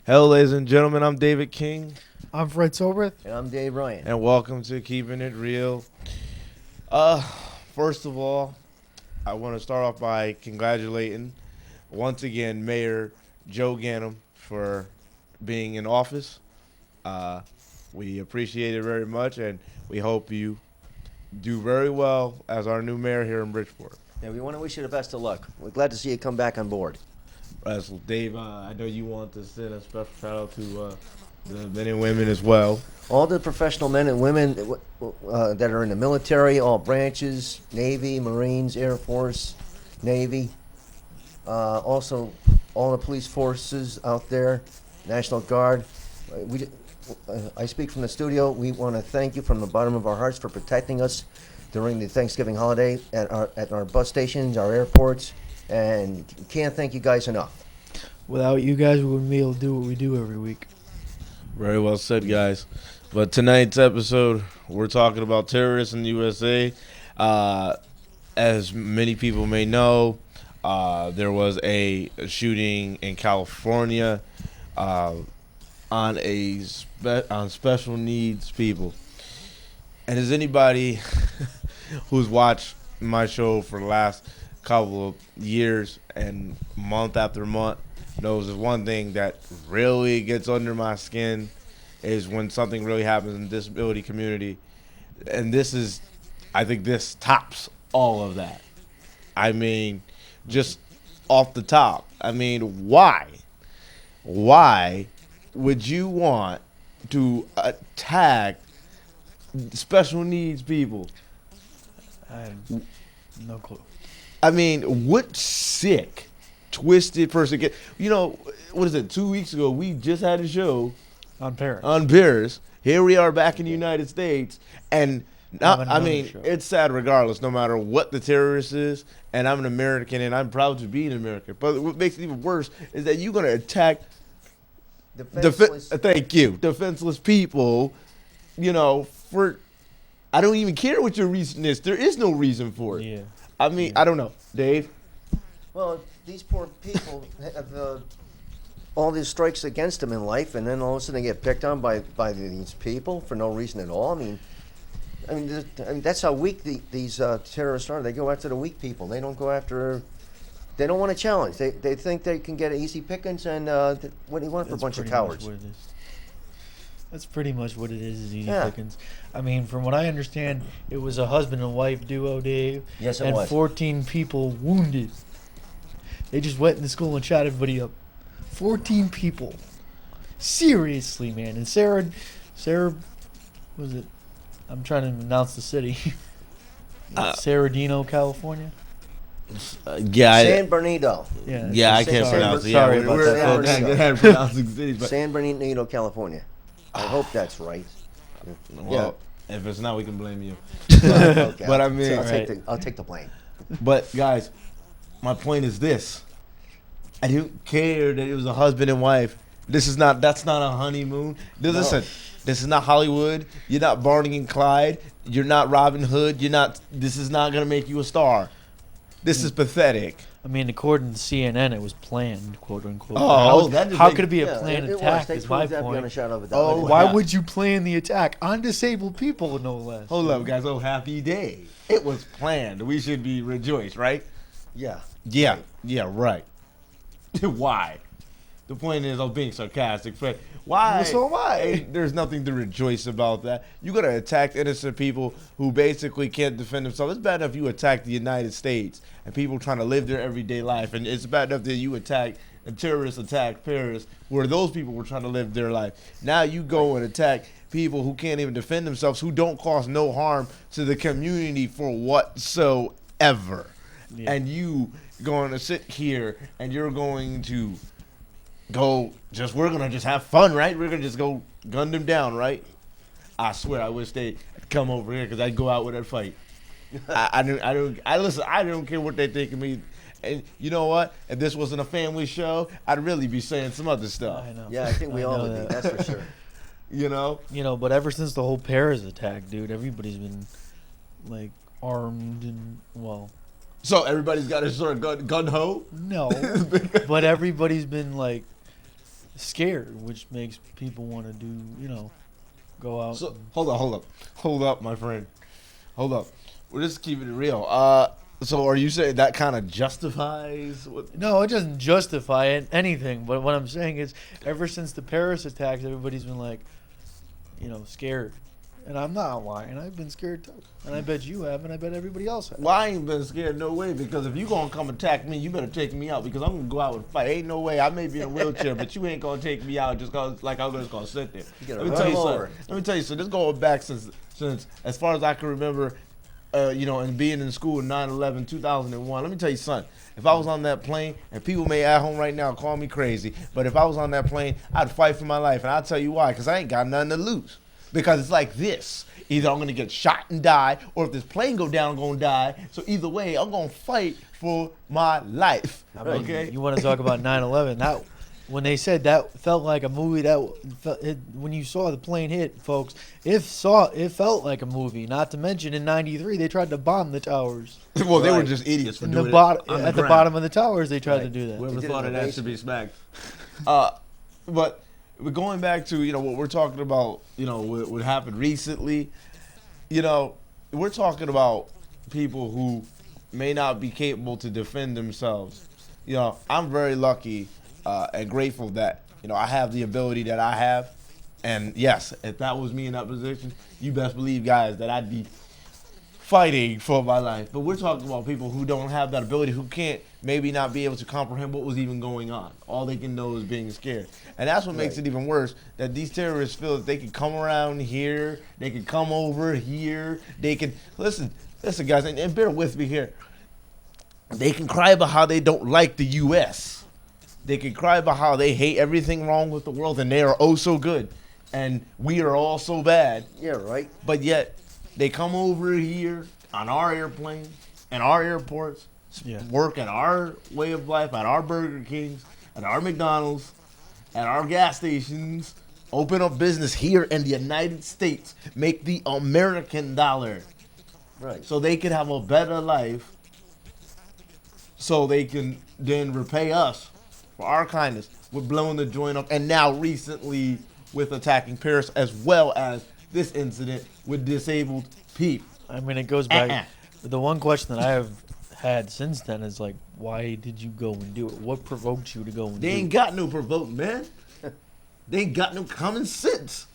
Hello, ladies and gentlemen. I'm David King, I'm Fred Cilbrith. And I'm Dave Ryan. and welcome to Keeping It Real. First of all, I want to start off by congratulating once again Mayor Joe Ganim for being in office. We appreciate it very much, and we hope you do very well as our new mayor here in Bridgeport. And we want to wish you the best of luck. We're glad to see you come back on board. As Dave, I know you want to send a special shout out to the men and women as well. All the professional men and women that are in the military, all branches, Navy, Marines, Air Force, Navy. Also, all the police forces out there, National Guard. I speak from the studio. We want to thank you from the bottom of our hearts for protecting us during the Thanksgiving holiday at our bus stations, our airports, and can't thank you guys enough. Without you guys, we wouldn't be able to do what we do every week. Very well said, guys. But tonight's episode, we're talking about terrorists in the USA. As many people may know, there was a shooting in California on special needs people. And as anybody who's watched my show for the last couple of years and month after month knows there's one thing that really gets under my skin is when something really happens in the disability community. And I think this tops all of that. I mean, just off the top. I mean, why? Why would you want to attack special needs people? I have no clue. I mean, what sick, twisted person get? You know, what is it? 2 weeks ago, we just had a show On Paris. on Paris. Here we are back in the United States, and now, I mean, show. it's sad regardless, no matter what the terrorist is. And I'm an American, and I'm proud to be an American. But what makes it even worse is that you're going to attack defenseless people. You know, for I don't even care what your reason is. There is no reason for it. Yeah. I mean, I don't know, Dave. Well, these poor people have all these strikes against them in life, and then all of a sudden they get picked on by these people for no reason at all. I mean, that's how weak these terrorists are. They go after the weak people. They don't go after. They don't want to challenge. They think they can get easy pickings, and what do you want for a bunch of cowards? That's pretty much what it is easy Yeah. pickings. I mean, from what I understand, it was a husband and wife duo, Dave. Yes, it and was. 14 people wounded. They just went in the school and shot everybody up. 14 people. Seriously, man. And Sarah, was it? I'm trying to announce the city. Bernardino, California. San Bernardino. Yeah, I can't pronounce it. Sorry Yeah, about we're that, not folks. good at pronouncing cities, but San Bernardino, California. I hope that's right. well, if it's not, we can blame you. Okay, But I mean, I'll take the blame. But guys, my point is this: I didn't care that it was a husband and wife. That's not a honeymoon. Listen, this is not Hollywood. You're not Barney and Clyde. You're not Robin Hood. This is not gonna make you a star. This is pathetic. I mean, according to CNN, it was planned, quote unquote. Oh, how could it be a planned it was. attack? They Is my proved that beyond a point. shadow of a doubt. Oh, Why yeah. would you plan the attack on disabled people, no less? Hold up, guys. Oh, happy day. It was planned. We should be rejoiced, right? Yeah. Yeah, right. Why? The point is, I was being sarcastic, Fred. Why? Well, so am I. Hey, there's nothing to rejoice about that. You gotta attack innocent people who basically can't defend themselves. It's bad enough you attack the United States and people trying to live their everyday life, and it's bad enough that you attack a terrorist attack Paris, where those people were trying to live their life. Now you go and attack people who can't even defend themselves, who don't cause no harm to the community for whatsoever. Yeah. And you going to sit here and you're going to we're going to just have fun, right? We're going to just go gun them down, right? I swear, I wish they'd come over here because I'd go out with that fight. I don't care what they think of me. And you know what? If this wasn't a family show, I'd really be saying some other stuff. I know. Yeah, I think we all know would be. that. That's for sure. You know? But ever since the whole Paris attack, dude, everybody's been like armed and So everybody's got a sort of gun ho? no, but everybody's been like scared, which makes people want to do, go out. So hold up, my friend, hold up. We're just keeping it real. So are you saying that kind of justifies what? No, it doesn't justify anything. But what I'm saying is, ever since the Paris attacks, everybody's been like, scared. And I'm not lying. I've been scared too. And I bet you have, and I bet everybody else has. Well, I ain't been scared no way, because if you gonna come attack me, you better take me out, because I'm gonna go out and fight. Ain't no way. I may be in a wheelchair, but you ain't gonna take me out just cause like I'm just gonna sit there. Let me tell you something. Let me tell you something. This going back since as far as I can remember, and being in school in 9/11, 2001. Let me tell you something. If I was on that plane, and people may at home right now call me crazy, but if I was on that plane, I'd fight for my life, and I'll tell you why. Because I ain't got nothing to lose. Because it's like this. Either I'm going to get shot and die, or if this plane go down, I'm going to die. So either way, I'm going to fight for my life. Okay? You want to talk about 9/11? That when they said that felt like a movie, when you saw the plane hit, folks, it felt like a movie. Not to mention in '93 they tried to bomb the towers. Well, they were just idiots for doing it at the bottom of the towers. They tried to do that. Whoever thought of that should be smacked. But we're going back to what we're talking about. What happened recently. We're talking about people who may not be capable to defend themselves. I'm very lucky and grateful that I have the ability that I have. And yes, if that was me in that position, you best believe, guys, that I'd be fighting for my life. But we're talking about people who don't have that ability, who can't maybe not be able to comprehend what was even going on. All they can know is being scared. And that's what makes it even worse, that these terrorists feel that they can come around here, they can come over here, they can, listen guys, and bear with me here. They can cry about how they don't like the U.S. They can cry about how they hate everything wrong with the world, and they are oh so good, and we are all so bad. Yeah, right. But yet, they come over here on our airplanes and our airports, work at our way of life, at our Burger Kings, at our McDonald's, at our gas stations, open up business here in the United States, make the American dollar. Right. So they can have a better life, so they can then repay us for our kindness with blowing the joint up, and now recently with attacking Paris, as well as this incident with disabled people. I mean, it goes back. The one question that I have had since then is like, why did you go and do it? What provoked you to go and do it? They ain't got no provoke, man. They ain't got no common sense.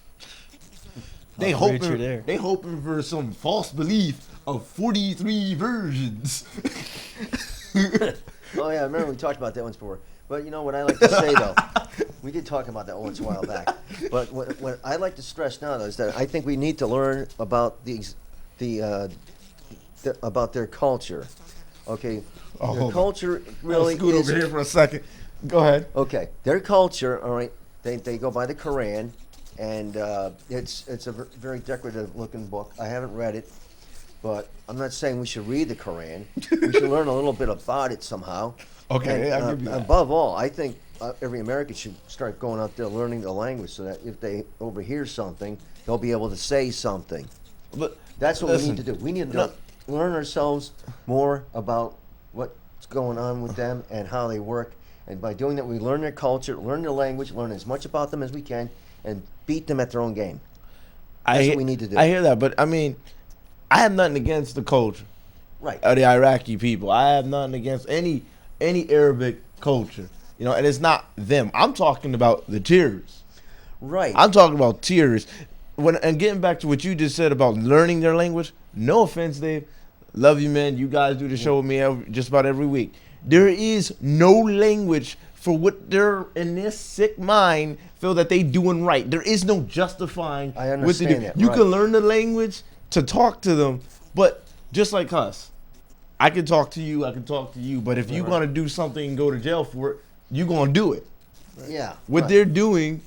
They hoping for some false belief of 43 versions. Oh yeah, I remember we talked about that once before. But you know what I like to say though, we did talk about that once a while back. But what I like to stress now though is that I think we need to learn about about their culture. Okay, their culture really scoot is. over here for a second. Go ahead. Okay, their culture. All right, they go by the Quran, and it's a very decorative looking book. I haven't read it, but I'm not saying we should read the Quran. We should learn a little bit about it somehow. Okay, and, I'll give you that. Above all, I think every American should start going out there learning the language so that if they overhear something, they'll be able to say something. But that's what we need to do. We need to learn ourselves more about what's going on with them and how they work. And by doing that, we learn their culture, learn their language, learn as much about them as we can, and beat them at their own game. That's what we need to do. I hear that, but I mean, I have nothing against the culture, right, of the Iraqi people. I have nothing against any Arabic culture, and it's not them. I'm talking about the terrorists. Right. I'm talking about terrorists. And getting back to what you just said about learning their language, no offense, Dave. Love you, man. You guys do the show with me just about every week. There is no language for what they're in this sick mind feel that they doing right. There is no justifying. I understand that. You can learn the language to talk to them, but just like us, I can talk to you, but if you're going to do something and go to jail for it, you're going to do it. Right. Yeah. What they're doing,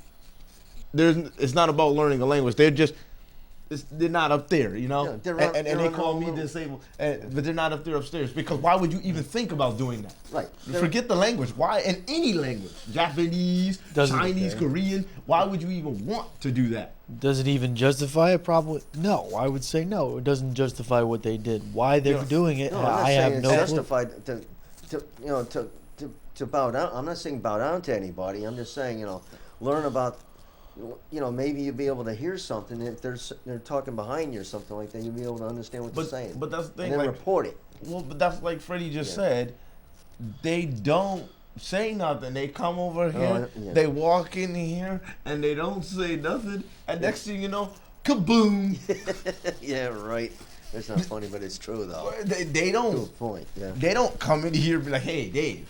it's not about learning a language. They're not up there, Yeah, and they call me disabled, but they're not up there upstairs. Because why would you even think about doing that? Right. Forget the language. Why? In any language, Japanese, Chinese, Korean, why would you even want to do that? Does it even justify it? Probably no. I would say no. It doesn't justify what they did. Why they're doing it? No, I have no it's justified to bow down. I'm not saying bow down to anybody. I'm just saying learn about, maybe you'll be able to hear something. If they're talking behind you or something like that, you'll be able to understand what they're saying. But that's the thing. And then like, report it. well, but that's like Freddie just said. They don't say nothing. They come over here, they walk in here, and they don't say nothing. And next thing you know, kaboom! Yeah, right. It's not funny, but it's true though. They don't. Good point. Yeah. They don't come in here and be like, "Hey, Dave,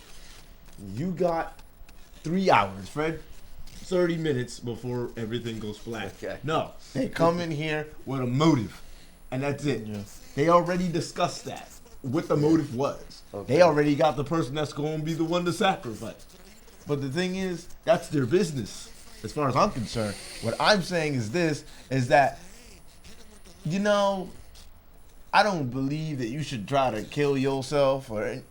you got 3 hours, Fred, 30 minutes before everything goes flat." Okay. No, they come in here with a motive, and that's it. Yeah. They already discussed that. What the motive was. Okay. They already got the person that's going to be the one to sacrifice. But the thing is, that's their business, as far as I'm concerned. What I'm saying is this, is that, I don't believe that you should try to kill yourself or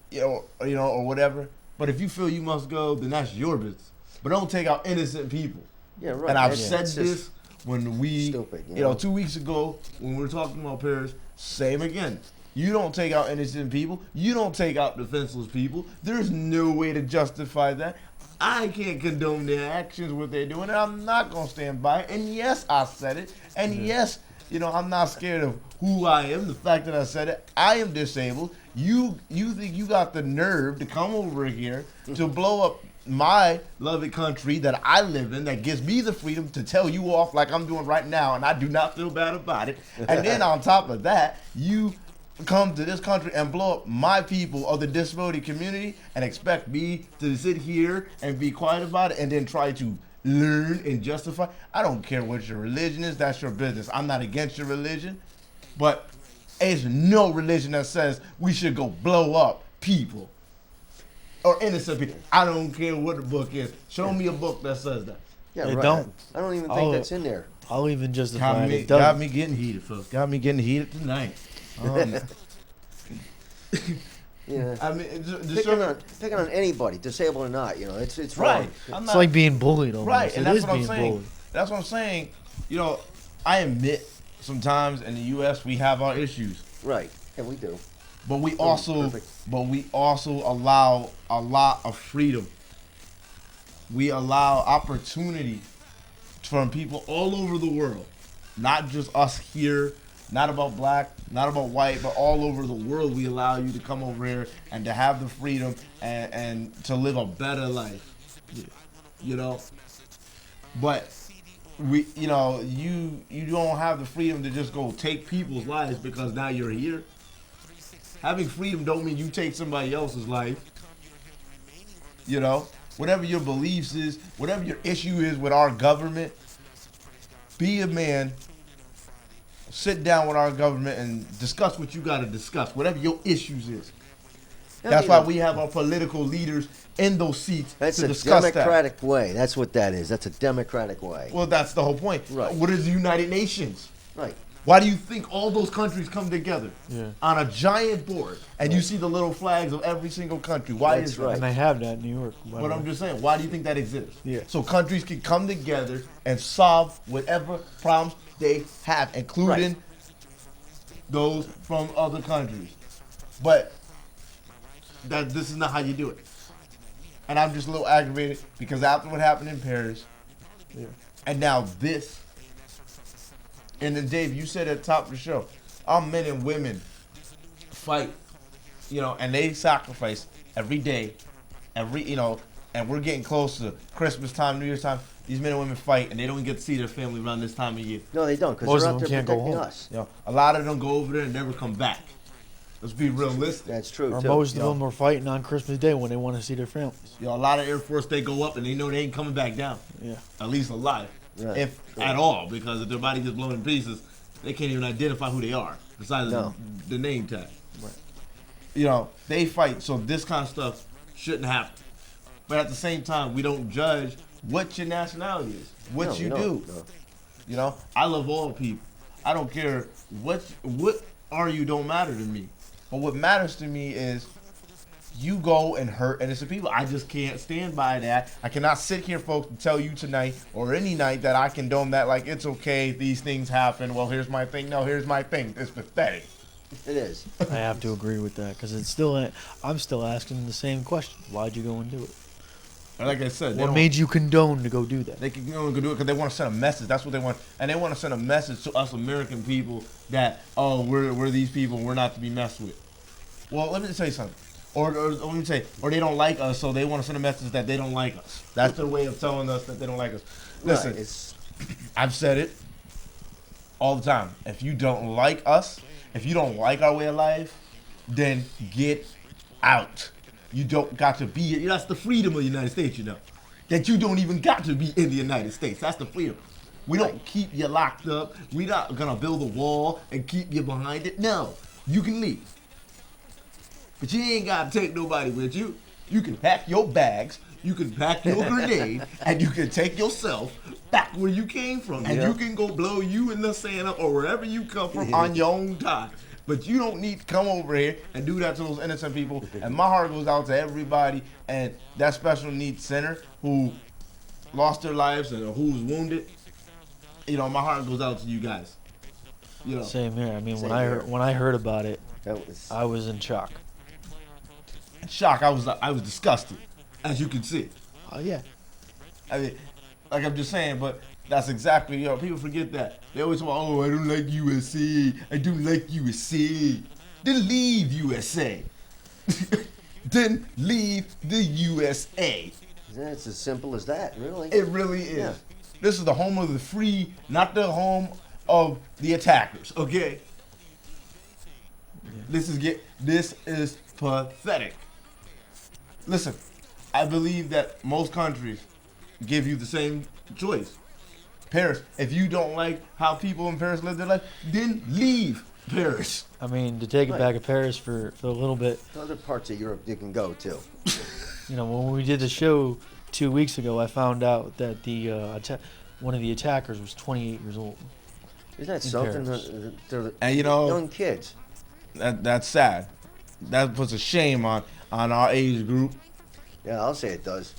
whatever. But if you feel you must go, then that's your business. But don't take out innocent people. Yeah, right. And I've It's said just this when we, stupid, 2 weeks ago, when we were talking about Paris, same again. You don't take out innocent people. You don't take out defenseless people. There's no way to justify that. I can't condone their actions, what they're doing, and I'm not going to stand by it. And yes, I said it. And yes, I'm not scared of who I am, the fact that I said it. I am disabled. You think you got the nerve to come over here to blow up my lovely country that I live in, that gives me the freedom to tell you off like I'm doing right now, and I do not feel bad about it. And then on top of that, you come to this country and blow up my people of the disability community and expect me to sit here and be quiet about it and then try to learn and justify. I don't care what your religion is. That's your business. I'm not against your religion, but there's no religion that says we should go blow up people or innocent people. I don't care what the book is. Show me a book that says that. Yeah, They right. don't. I don't even think that's in there. I'll even justify it. Got me getting heated, folks. Got me getting heated tonight. Yeah. I mean, picking on anybody, disabled or not, it's right. wrong. It's like being bullied almost. Right, and It that's is what I'm being saying. bullied. That's what I'm saying. I admit sometimes in the U.S. we have our issues, Right. And we do. but we Perfect. also allow a lot of freedom. We allow opportunity from people all over the world, not just us here. Not about black, not about white, but all over the world. We allow you to come over here and to have the freedom and to live a better life. But you don't have the freedom to just go take people's lives because now you're here. Having freedom don't mean you take somebody else's life. Whatever your beliefs is, whatever your issue is with our government, be a man. Sit down with our government and discuss what you got to discuss, whatever your issues is. That's why we have our political leaders in those seats That's to a discuss democratic way. That's what that is. That's a democratic way. Well, that's the whole point. Right. What is the United Nations? Right. Why do you think all those countries come together on a giant board and you see the little flags of every single country? Why That's is that? right. And they have that in New York. But I'm just saying, why do you think that exists? Yeah. So countries can come together and solve whatever problems they have, including those from other countries. But this is not how you do it. And I'm just a little aggravated because after what happened in Paris, and now this, and then Dave, you said at the top of the show, our men and women fight, and they sacrifice every day, and we're getting close to Christmas time, New Year's time. These men and women fight, and they don't get to see their family around this time of year. No, they don't, because Most they're of out them there can't go protecting home. us. A lot of them go over there and never come back. Let's be realistic. That's true, Or too. most of them are fighting on Christmas Day when they want to see their families. A lot of Air Force, they go up and they know they ain't coming back down. Yeah. At least alive. Right. If True. at all, because if their body gets blown in pieces, they can't even identify who they are, besides the name tag. Right. They fight, so this kind of stuff shouldn't happen. But at the same time, we don't judge what your nationality is, what you do. No. I love all people. I don't care what are you, don't matter to me. But what matters to me is you go and hurt innocent people. I just can't stand by that. I cannot sit here, folks, and tell you tonight or any night that I condone that, like, it's okay, these things happen. Well, here's my thing. No, here's my thing. It's pathetic. It is. I have to agree with that because I'm still asking the same question. Why'd you go and do it? Like I said, What made you condone to go do that? They can do it because they want to send a message. That's what they want, and they want to send a message to us American people that we're these people, we're not to be messed with. Well, let me tell you something. Or let me say, or they don't like us, so they want to send a message that they don't like us. That's their way of telling us that they don't like us. Listen, I've said it all the time. If you don't like us, if you don't like our way of life, then get out. You don't got to be here. That's the freedom of the United States, you know. That you don't even got to be in the United States. That's the freedom. We don't keep you locked up. We're not going to build a wall and keep you behind it. No, you can leave. But you ain't got to take nobody with you. You can pack your bags, you can pack your grenade, and you can take yourself back where you came from. And you can go blow you in the sand up or wherever you come from on your own time. But you don't need to come over here and do that to those innocent people. And my heart goes out to everybody and that special needs center who lost their lives and who was wounded. You know, my heart goes out to you guys. You know. Same here. I mean, when I heard about it, I was in shock. I was disgusted, as you can see. Oh yeah. I mean, like I'm just saying, but that's exactly, people forget that. They always talk about, oh, I don't like USA. I don't like USA. Then leave USA. Then leave the USA. It's as simple as that, really. It really is. Yeah. This is the home of the free, not the home of the attackers, okay? Yeah. This is pathetic. Listen, I believe that most countries give you the same choice. Paris, if you don't like how people in Paris live their life, then leave Paris. I mean, to take it back to Paris for a little bit. Other parts of Europe you can go to. You know, when we did the show 2 weeks ago, I found out that the one of the attackers was 28 years old. Isn't that something? They're and young kids. That's sad. That puts a shame on our age group. Yeah, I'll say it does.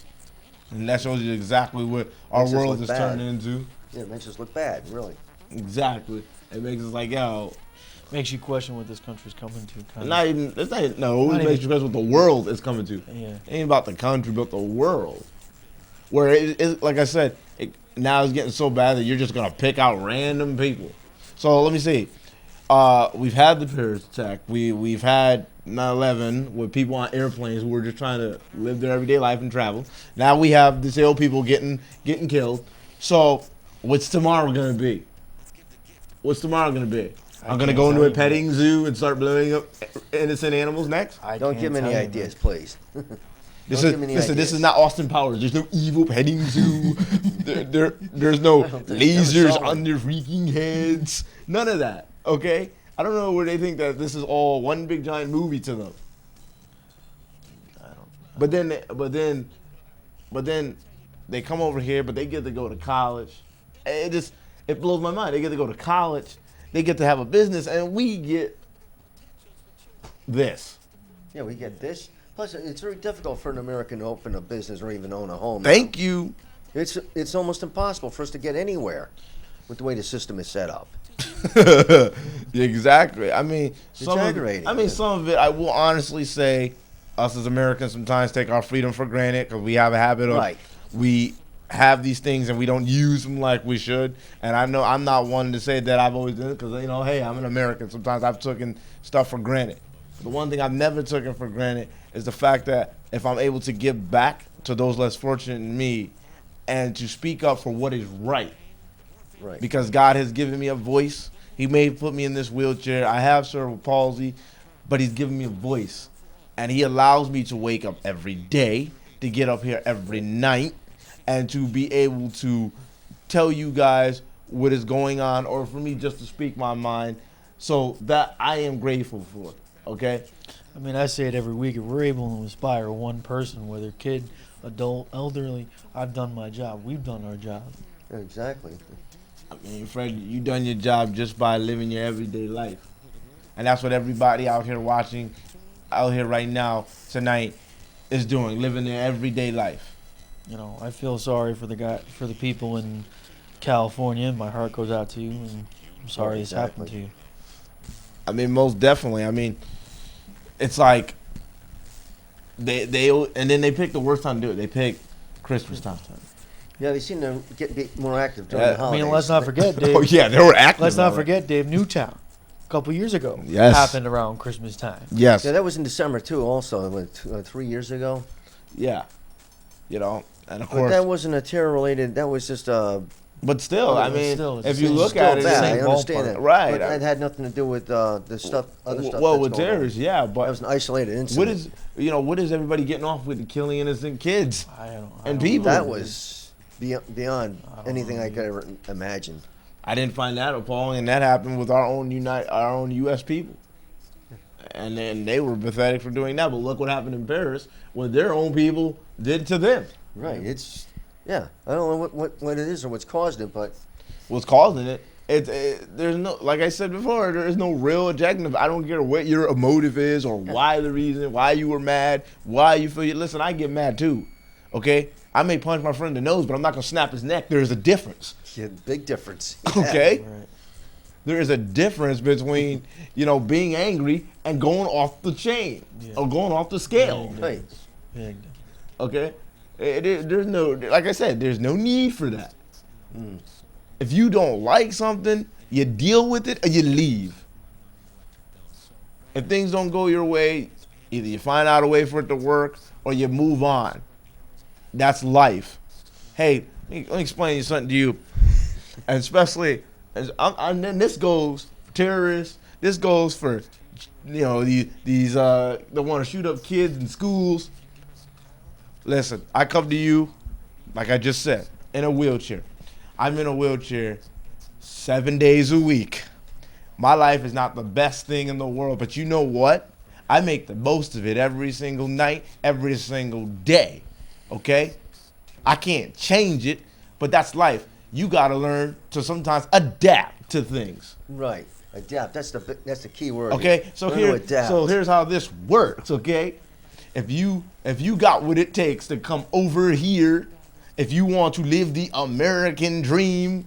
And that shows you exactly what our world is turning into. Yeah, it makes us look bad, really. Exactly. It makes us like, yo. Makes you question what this country's coming to. It makes you question what the world is coming to. Yeah. It ain't about the country, but the world. Where, like I said, now it's getting so bad that you're just going to pick out random people. So let me see. We've had the Paris attack. We've had 9/11 with people on airplanes who were just trying to live their everyday life and travel. Now we have disabled people getting killed. So what's tomorrow going to be? What's tomorrow going to be? I'm going to go into a petting zoo and start blowing up innocent animals next? Don't give me any ideas, please. This is not Austin Powers. There's no evil petting zoo. There's no lasers on their freaking heads. None of that. Okay? I don't know where they think that this is all one big giant movie to them. But then they come over here, but they get to go to college. It blows my mind. They get to go to college. They get to have a business, and we get this. Yeah, we get this. Plus, it's very difficult for an American to open a business or even own a home. Thank you. It's almost impossible for us to get anywhere with the way the system is set up. Exactly. I mean, some of it, I will honestly say, us as Americans sometimes take our freedom for granted because we have a habit of we have these things and we don't use them like we should. And I know I'm not one to say that I've always done it because, hey, I'm an American. Sometimes I've taken stuff for granted. The one thing I've never taken for granted is the fact that if I'm able to give back to those less fortunate than me and to speak up for what is right. Right. Because God has given me a voice. He may put me in this wheelchair. I have cerebral palsy, but he's given me a voice. And he allows me to wake up every day, to get up here every night, and to be able to tell you guys what is going on, or for me just to speak my mind. So that I am grateful for, okay? I mean, I say it every week. If we're able to inspire one person, whether kid, adult, elderly, I've done my job. We've done our job. Exactly. I mean, Fred, you done your job just by living your everyday life. And that's what everybody out here watching, out here right now, tonight, is doing, living their everyday life. I feel sorry for the people in California. My heart goes out to you, and I'm sorry this happened to you. I mean, most definitely. I mean, it's like and then they pick the worst time to do it. They pick Christmas time. Yeah, they seem to be more active during the I holidays. mean, let's not forget, Dave. Oh yeah, they were active. Let's not about it. forget, Dave, Newtown, a couple years ago. Yes. Happened around Christmas time. Yes. Yeah, that was in December too. Also, 3 years ago. Yeah. You know, and of But course. that wasn't a terror-related. That was just But still, I But mean, still, it's if you still look still at it, bad. I same understand ballpark. that. Right. But it had nothing to do with the stuff. Other stuff. well, that's with going on. terrorists, yeah, That but was an isolated incident. what is everybody getting off with killing innocent kids I and don't people? That was beyond I don't anything know, I could ever imagine. I didn't find that appalling, and that happened with our own U.S. people, and then they were pathetic for doing that. But look what happened in Paris when their own people did to them. Right. It's I don't know what it is or what's caused it, but What's causing it? There's no, like I said before, there is no real objective. I don't care what your motive is or why the reason, why you were mad, why you feel. Listen, I get mad too. Okay, I may punch my friend in the nose, but I'm not gonna snap his neck. There's a difference. yeah, big difference. Okay. Right. There is a difference between, being angry and going off the chain or going off the scale. Big Right. difference. Big difference. Okay? There's no, like I said, there's no need for that. If you don't like something, you deal with it or you leave. If things don't go your way, either you find out a way for it to work or you move on. That's life. Hey, let me explain something to you. And especially, and then this goes for terrorists. This goes for, these that want to shoot up kids in schools. Listen, I come to you, like I just said, in a wheelchair. I'm in a wheelchair 7 days a week. My life is not the best thing in the world, but you know what? I make the most of it every single night, every single day. Okay? I can't change it, but that's life. You gotta learn to sometimes adapt to things. Right. Adapt. That's the key word. Okay? So Learn to adapt. here's how this works, okay? If you got what it takes to come over here, if you want to live the American dream,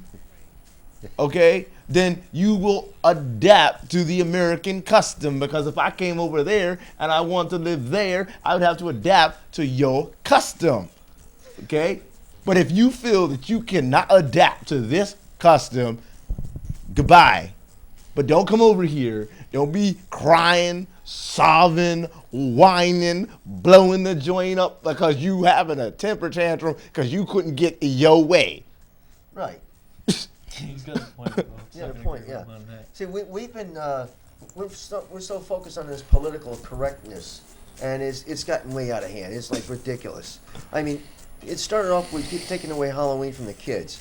okay, then you will adapt to the American custom. Because if I came over there and I want to live there, I would have to adapt to your custom, okay? But if you feel that you cannot adapt to this custom, goodbye. But don't come over here. Don't be crying, sobbing, whining, blowing the joint up because you having a temper tantrum because you couldn't get your way. Right. He's got a point, folks. Yeah, I the can point. agree Yeah. with him on that. See, we've been we're so focused on this political correctness, and it's gotten way out of hand. It's like ridiculous. I mean, it started off with keep taking away Halloween from the kids.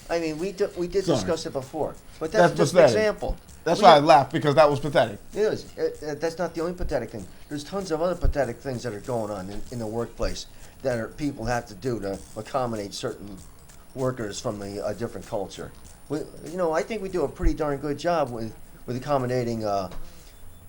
I mean, we did Sorry. discuss it before, but that's just an pathetic. example. That's We- why I laughed, because that was pathetic. It is. That's not the only pathetic thing. There's tons of other pathetic things that are going on in the workplace that people have to do to accommodate certain workers from a different culture. I think we do a pretty darn good job with accommodating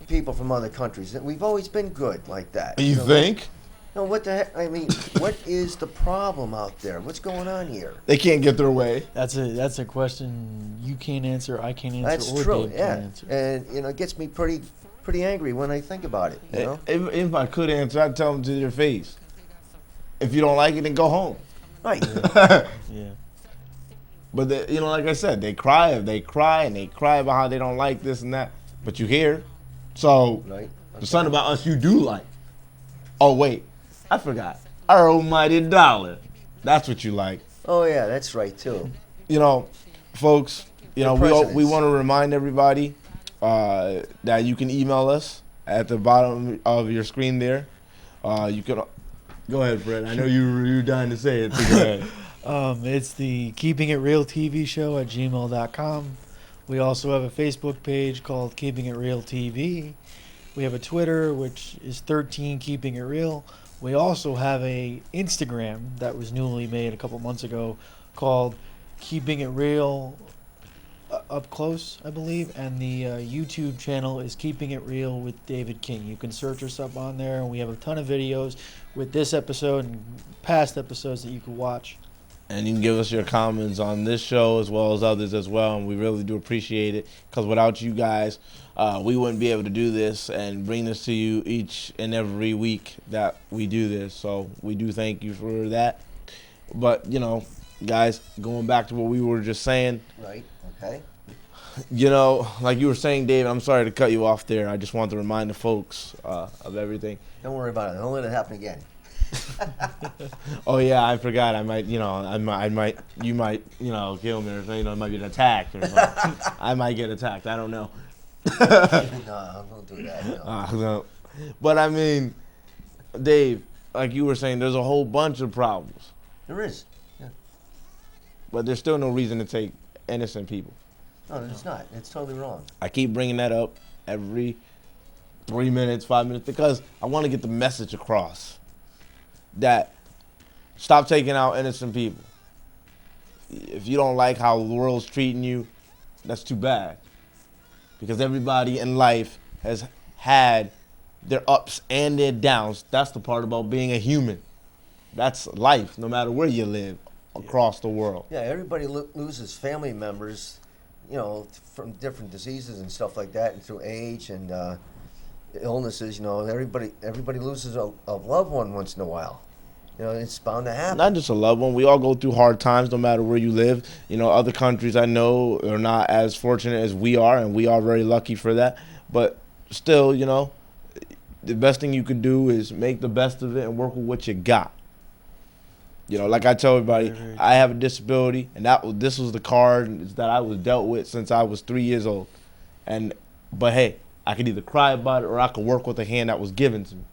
people from other countries. We've always been good like that. You think? No, what the heck? I mean, what is the problem out there? What's going on here? They can't get their way. That's a question you can't answer, I can't answer, That's or true. Dave Yeah, can answer. and it gets me pretty angry when I think about it. You know? If I could answer, I'd tell them to their face. If you don't like it, then go home. Right. Yeah. But like I said, they cry and they cry about how they don't like this and that. But you hear, so Right. the something about us you do like. Oh wait, I forgot. Our almighty dollar. That's what you like. Oh yeah, that's right too. Folks. Your We presidents. want to remind everybody that you can email us at the bottom of your screen there. You can go ahead, Fred. I know you're dying to say it. So go ahead. It's the Keeping It Real TV show at gmail.com. We also have a Facebook page called Keeping It Real TV. We have a Twitter, which is 13 Keeping It Real. We also have a Instagram that was newly made a couple months ago called Keeping It Real Up Close, I believe. And the YouTube channel is Keeping It Real with David King. You can search us up on there, and we have a ton of videos with this episode and past episodes that you can watch. And you can give us your comments on this show as well as others as well. And we really do appreciate it, because without you guys, we wouldn't be able to do this and bring this to you each and every week that we do this. So we do thank you for that. But, you know, guys, going back to what we were just saying, Right. Okay. you know, like you were saying, Dave, I'm sorry to cut you off there. I just want to remind the folks of everything. Don't worry about it. Don't let it happen again. Oh yeah, I forgot. I might, you know, you might, you know, kill me or something. You know, it might be an attack or something. I might get attacked. I don't know. No, don't do that. No. No. But I mean, Dave, like you were saying, there's a whole bunch of problems, There is. Yeah. but there's still no reason to take innocent people. No, it's not. It's totally wrong. I keep bringing that up every 3 minutes, 5 minutes, because I want to get the message across that stop taking out innocent people. If you don't like how the world's treating you, that's too bad. Because everybody in life has had their ups and their downs. That's the part about being a human. That's life, no matter where you live across the world. Yeah, everybody loses family members, you know, from different diseases and stuff like that, and through age and illnesses. You know, everybody loses a loved one once in a while. You know, it's bound to happen. Not just a loved one. We all go through hard times no matter where you live. You know, other countries I know are not as fortunate as we are, and we are very lucky for that. But still, you know, the best thing you could do is make the best of it and work with what you got. You know, like I tell everybody, I have a disability, and this was the card that I was dealt with since I was 3 years old. But hey, I could either cry about it or I could work with the hand that was given to me.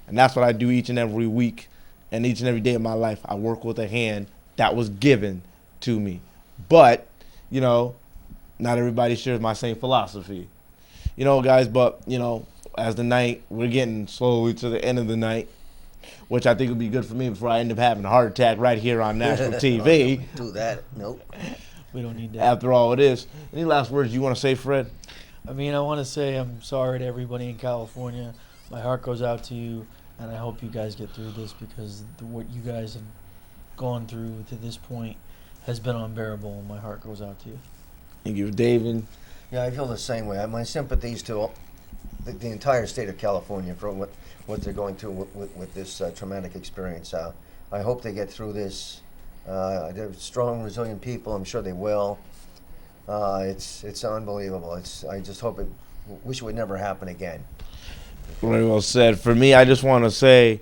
And that's what I do each and every week. And each and every day of my life, I work with a hand that was given to me. But, you know, not everybody shares my same philosophy. You know, guys, but, you know, as the night, we're getting slowly to the end of the night, which I think would be good for me before I end up having a heart attack right here on national TV. Do that. Nope. We don't need that. After all it is. Any last words you want to say, Fred? I mean, I want to say I'm sorry to everybody in California. My heart goes out to you, and I hope you guys get through this, because what you guys have gone through to this point has been unbearable, and my heart goes out to you. Thank you, David. Yeah, I feel the same way. My sympathies to the entire state of California for what they're going through with this traumatic experience. I hope they get through this. They're strong, resilient people. I'm sure they will. It's unbelievable. I just hope wish it would never happen again. Very well said. For me, I just want to say,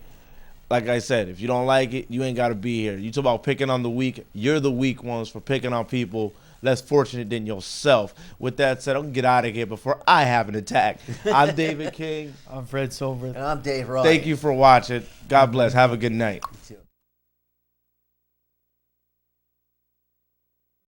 like I said, if you don't like it, you ain't got to be here. You talk about picking on the weak. You're the weak ones for picking on people less fortunate than yourself. With that said, I'm going to get out of here before I have an attack. I'm David King. I'm Fred Cilbrith. And I'm Dave Wright. Thank you for watching. God bless. Have a good night. You too.